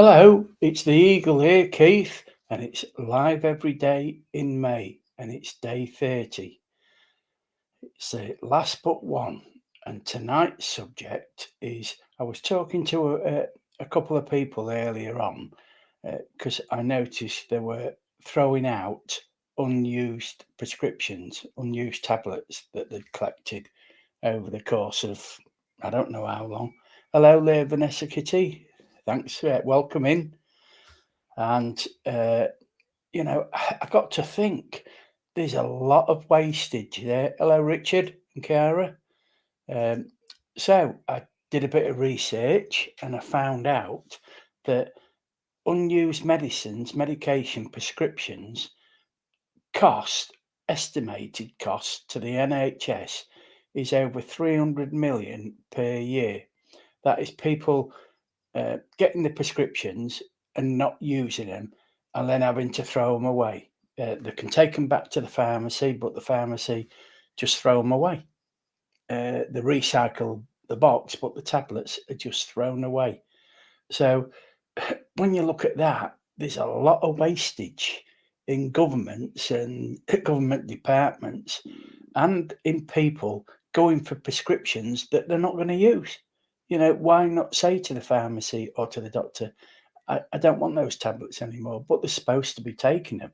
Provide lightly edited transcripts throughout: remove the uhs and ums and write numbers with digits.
Hello, it's the Eagle here, Keith, and it's live every day in May, and it's day 30. It's the last but one, and tonight's subject is I was talking to a couple of people earlier on because I noticed they were throwing out unused prescriptions, unused tablets that they'd collected over the course of I don't know how long. Hello there, Vanessa Kitty. Thanks, welcome in. And, I got to think there's a lot of wastage there. Hello, Richard and Cara. Um, so I did a bit of research and I found out that unused medication prescriptions cost, estimated cost to the NHS is over 300 million per year. That is people getting the prescriptions and not using them and then having to throw them away. They can take them back to the pharmacy, but the pharmacy just throw them away. They recycle the box, but the tablets are just thrown away. So when you look at that, there's a lot of wastage in governments and government departments and in people going for prescriptions that they're not going to use. Why not say to the pharmacy or to the doctor, I don't want those tablets anymore, but they're supposed to be taking them.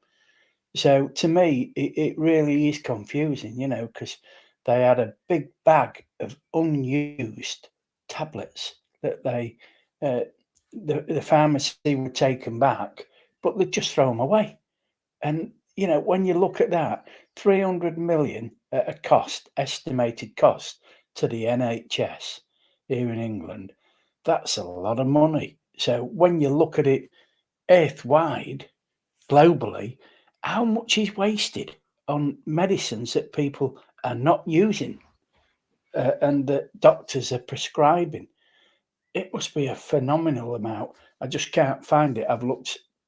So to me, it really is confusing, because they had a big bag of unused tablets that uh, the pharmacy would take them back, but they'd just throw them away. And, when you look at that, 300 million at a cost, estimated cost to the NHS here in England, that's a lot of money. So when you look at it earthwide, globally, how much is wasted on medicines that people are not using and that doctors are prescribing? It must be a phenomenal amount. I just can't find it. I've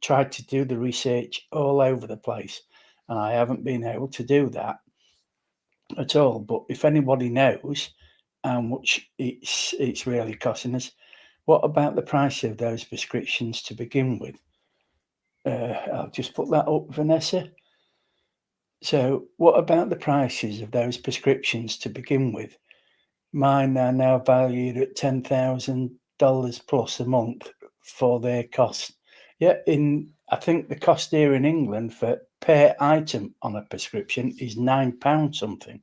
tried to do the research all over the place, and I haven't been able to do that at all. But if anybody knows how much it's really costing us, what about the price of those prescriptions to begin with? I'll just put that up, Vanessa. So, what about the prices of those prescriptions to begin with? Mine are now valued at $10,000 plus a month for their cost. Yeah, I think the cost here in England for per item on a prescription is £9 something.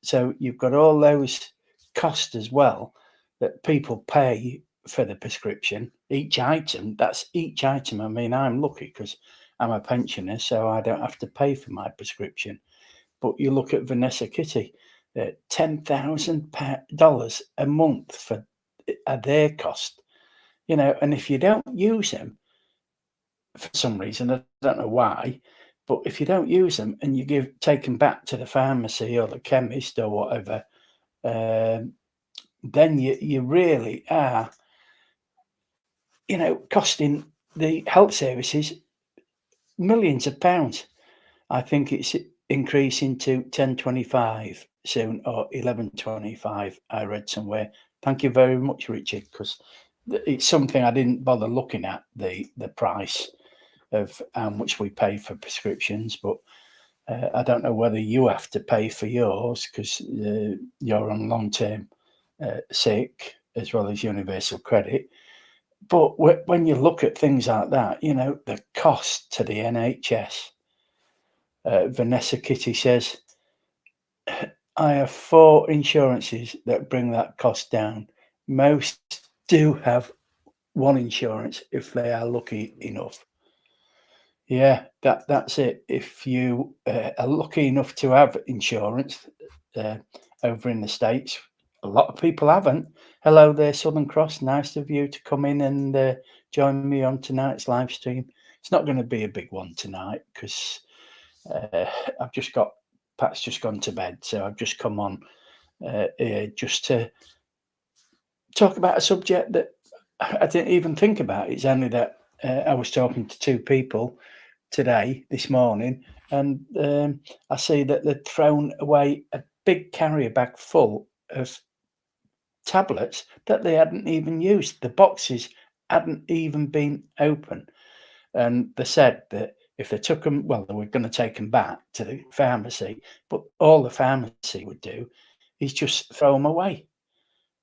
So you've got all those costs as well that people pay for the prescription. Each item, that's each item. I mean, I'm lucky because I'm a pensioner, so I don't have to pay for my prescription. But you look at Vanessa Kitty, $10,000 a month for their cost, and if you don't use them for some reason, I don't know why, but if you don't use them and you take them back to the pharmacy or the chemist or whatever, um, then you really are, costing the health services millions of pounds. I think it's increasing to 10.25 soon or 11.25. I read somewhere. Thank you very much, Richard, because it's something I didn't bother looking at the price of how much we pay for prescriptions, but I don't know whether you have to pay for yours because you're on long-term sick as well as universal credit. But when you look at things like that, the cost to the NHS. Vanessa Kitty says, I have 4 insurances that bring that cost down. Most do have one insurance if they are lucky enough. Yeah, that's it. If you are lucky enough to have insurance uh, over in the States, a lot of people haven't. Hello there, Southern Cross. Nice of you to come in and join me on tonight's live stream. It's not going to be a big one tonight because uh, I've just got Pat's just gone to bed, so I've just come on here just to talk about a subject that I didn't even think about. It's only that I was talking to two people today, this morning, and I see that they'd thrown away a big carrier bag full of tablets that they hadn't even used. The boxes hadn't even been open. And they said that if they took them, well, they were going to take them back to the pharmacy, but all the pharmacy would do is just throw them away.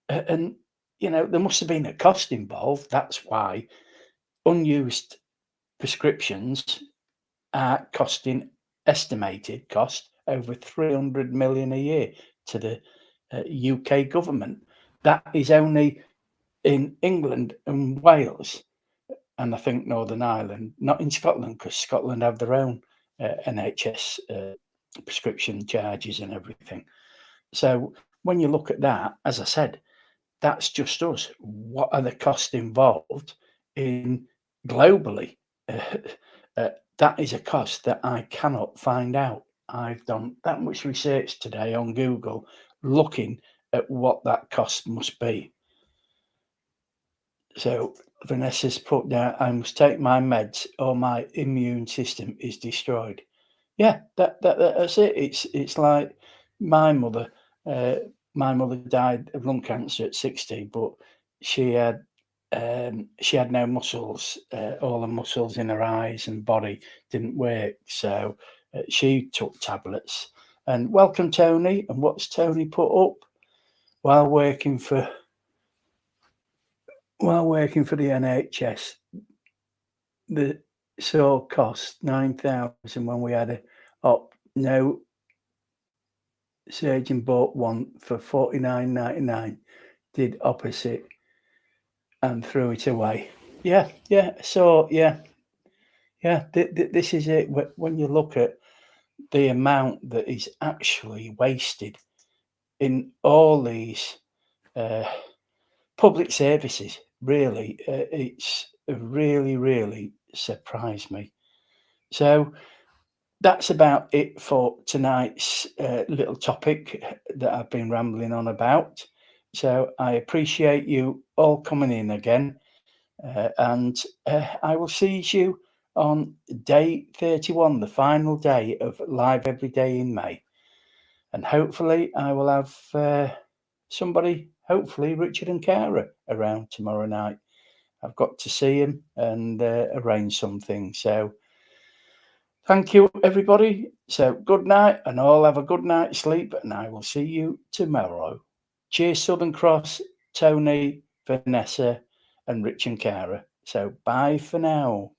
And, there must have been a cost involved. That's why unused prescriptions are costing, estimated cost, over 300 million a year to the UK government. That is only in England and Wales, and I think Northern Ireland, not in Scotland, because Scotland have their own NHS prescription charges and everything. So when you look at that, as I said, that's just us. What are the costs involved in globally? That is a cost that I cannot find out. I've done that much research today on Google looking at what that cost must be. So Vanessa's put down, I must take my meds or my immune system is destroyed. Yeah, that's it. It's like my mother. Uh, my mother died of lung cancer at 60, but she had no muscles. All the muscles in her eyes and body didn't work, so she took tablets. And welcome, Tony. And what's Tony put up? While working for the NHS, the saw cost 9,000 when we had a op. No surgeon bought one for 49.99. Did opposite and threw it away. Yeah, yeah. So yeah, this is it. When you look at the amount that is actually wasted in all these uh, public services, really, it's really surprised me. So that's about it for tonight's little topic that I've been rambling on about. So I appreciate you all coming in again, and I will see you on day 31, the final day of Live Every Day in May. And hopefully I will have somebody, hopefully Richard and Cara, around tomorrow night. I've got to see him and arrange something. So thank you, everybody. So good night, and all have a good night's sleep, and I will see you tomorrow. Cheers, Southern Cross, Tony, Vanessa, and Rich and Cara. So bye for now.